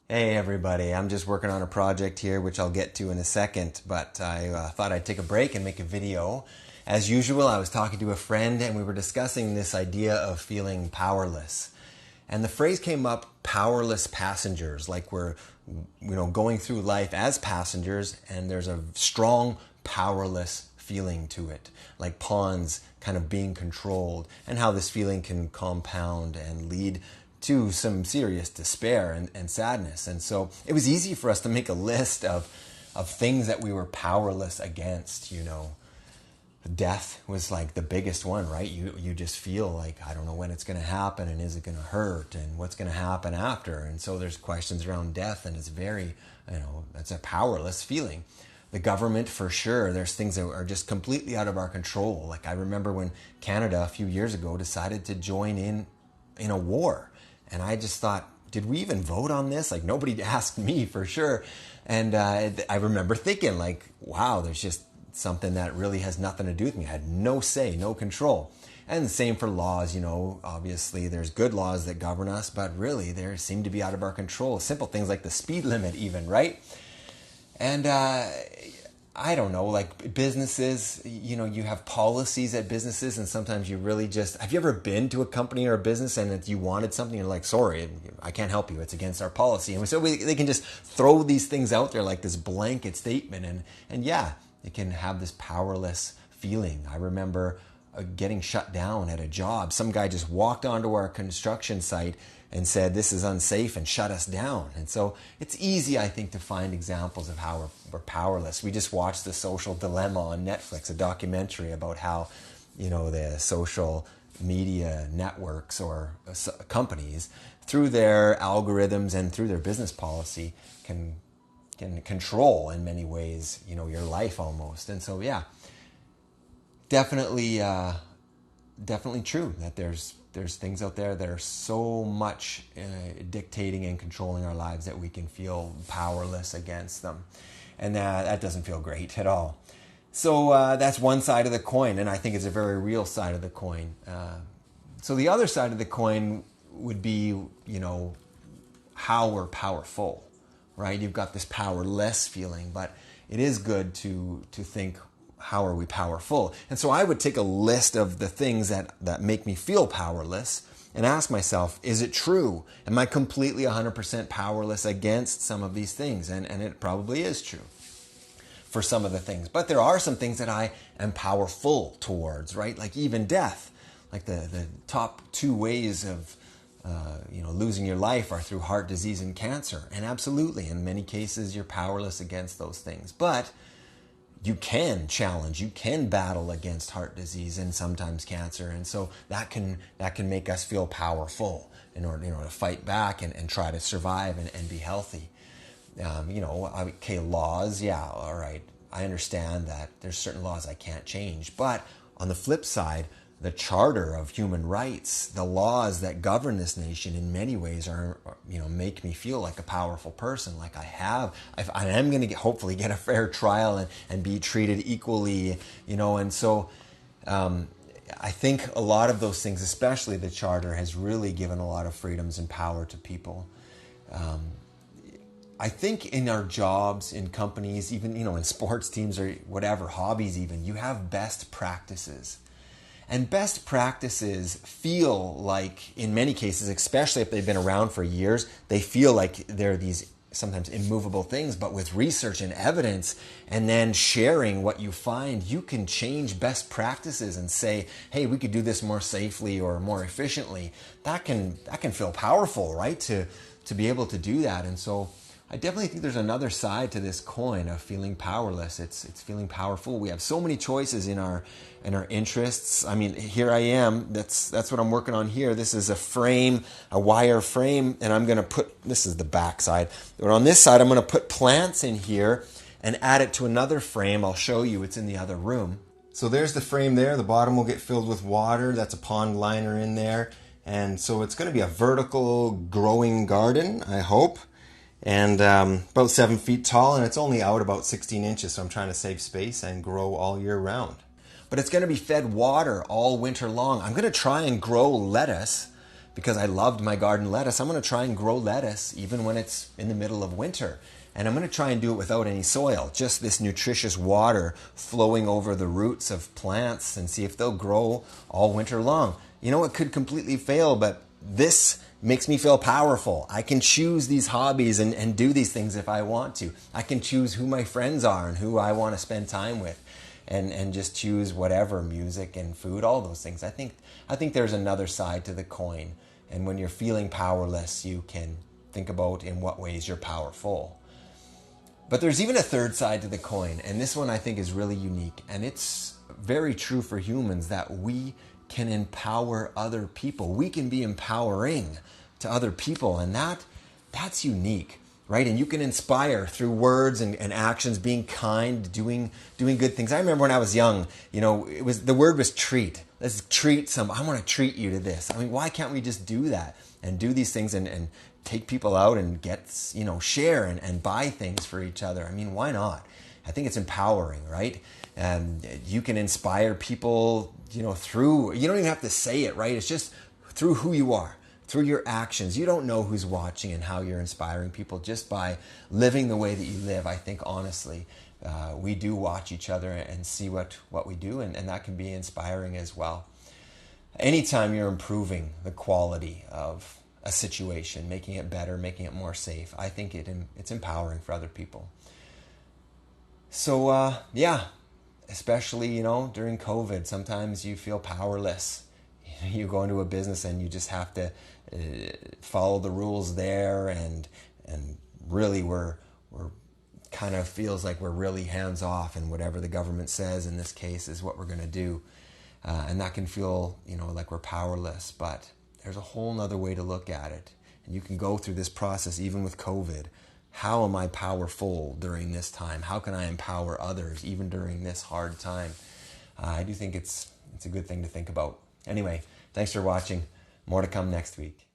Hey everybody, I'm just working on a project here which I'll get to in a second, but I thought I'd take a break and make a video. As usual, I was talking to a friend and we were discussing this idea of feeling powerless. And the phrase came up, powerless passengers, like we're going through life as passengers and there's a strong powerless feeling to it, like pawns kind of being controlled, and how this feeling can compound and lead to some serious despair and sadness. And so it was easy for us to make a list of things that we were powerless against. Death was like the biggest one, right? You just feel like, I don't know when it's going to happen, and is it going to hurt, and what's going to happen after. And so there's questions around death, and it's very, that's a powerless feeling. The government, for sure, there's things that are just completely out of our control. Like I remember when Canada a few years ago decided to join in a war. And I just thought, did we even vote on this? Like nobody asked me, for sure. And I remember thinking like, wow, there's just something that really has nothing to do with me. I had no say, no control. And the same for laws, obviously there's good laws that govern us, but really they seem to be out of our control. Simple things like the speed limit even, right? And I don't know, like businesses, you have policies at businesses, and sometimes you really just, have you ever been to a company or a business and you wanted something, you're like, sorry, I can't help you, it's against our policy. And so they can just throw these things out there like this blanket statement, and yeah, it can have this powerless feeling. I remember getting shut down at a job. Some guy just walked onto our construction site and said, this is unsafe, and shut us down. And so it's easy, I think, to find examples of how we're powerless. We just watched The Social Dilemma on Netflix, a documentary about how, the social media networks or companies, through their algorithms and through their business policy, can control in many ways, your life almost. And so, yeah, definitely true that there's things out there that are so much dictating and controlling our lives that we can feel powerless against them. And that doesn't feel great at all. So that's one side of the coin, and I think it's a very real side of the coin. So the other side of the coin would be, how we're powerful, right? You've got this powerless feeling, but it is good to think, how are we powerful? And so I would take a list of the things that make me feel powerless and ask myself, is it true? Am I completely 100% powerless against some of these things? And it probably is true for some of the things. But there are some things that I am powerful towards, right? Like even death. Like the top two ways of losing your life are through heart disease and cancer. And absolutely, in many cases, you're powerless against those things. But you can challenge, you can battle against heart disease and sometimes cancer. And so that can make us feel powerful in order, to fight back and try to survive and be healthy. Okay, laws, yeah, all right. I understand that there's certain laws I can't change. But on the flip side, the Charter of Human Rights, the laws that govern this nation in many ways are, make me feel like a powerful person. Like I am going to hopefully get a fair trial and be treated equally, and so I think a lot of those things, especially the Charter, has really given a lot of freedoms and power to people. I think in our jobs, in companies, even, in sports teams or whatever, hobbies even, you have best practices. And best practices feel like, in many cases, especially if they've been around for years, they feel like they're these sometimes immovable things. But with research and evidence and then sharing what you find, you can change best practices and say, hey, we could do this more safely or more efficiently. That can feel powerful, right? To be able to do that. And so I definitely think there's another side to this coin of feeling powerless. It's feeling powerful. We have so many choices in our interests. I mean, here I am. That's what I'm working on here. This is a frame, a wire frame, and I'm going to put, this is the back side. But on this side, I'm going to put plants in here and add it to another frame. I'll show you. It's in the other room. So there's the frame there. The bottom will get filled with water. That's a pond liner in there. And so it's going to be a vertical growing garden, I hope. And about 7 feet tall, and it's only out about 16 inches, so I'm trying to save space and grow all year round. But it's going to be fed water all winter long. I'm going to try and grow lettuce because I loved my garden lettuce, I'm going to try and grow lettuce even when it's in the middle of winter. And I'm going to try and do it without any soil, just this nutritious water flowing over the roots of plants, and see if they'll grow all winter long. You know, it could completely fail, but this makes me feel powerful. I can choose these hobbies and do these things if I want to. I can choose who my friends are and who I want to spend time with, and just choose whatever, music and food, all those things. I think there's another side to the coin. And when you're feeling powerless, you can think about in what ways you're powerful. But there's even a third side to the coin, and this one I think is really unique. And it's very true for humans, that we can empower other people. We can be empowering to other people, and that's unique, right? And you can inspire through words and actions, being kind, doing good things. I remember when I was young, the word was treat. Let's treat I want to treat you to this. I mean, why can't we just do that and do these things and take people out and share and buy things for each other? I mean, why not? I think it's empowering, right? And you can inspire people, through, you don't even have to say it, right? It's just through who you are, through your actions. You don't know who's watching and how you're inspiring people just by living the way that you live. I think, honestly, we do watch each other and see what we do, and that can be inspiring as well. Anytime you're improving the quality of a situation, making it better, making it more safe, I think it's empowering for other people. So, especially, during COVID, sometimes you feel powerless. You go into a business and you just have to follow the rules there, and really we're kind of feels like we're really hands off, and whatever the government says in this case is what we're going to do. And that can feel, like we're powerless, but there's a whole nother way to look at it. And you can go through this process even with COVID. How am I powerful during this time? How can I empower others even during this hard time? I do think it's a good thing to think about. Anyway, thanks for watching. More to come next week.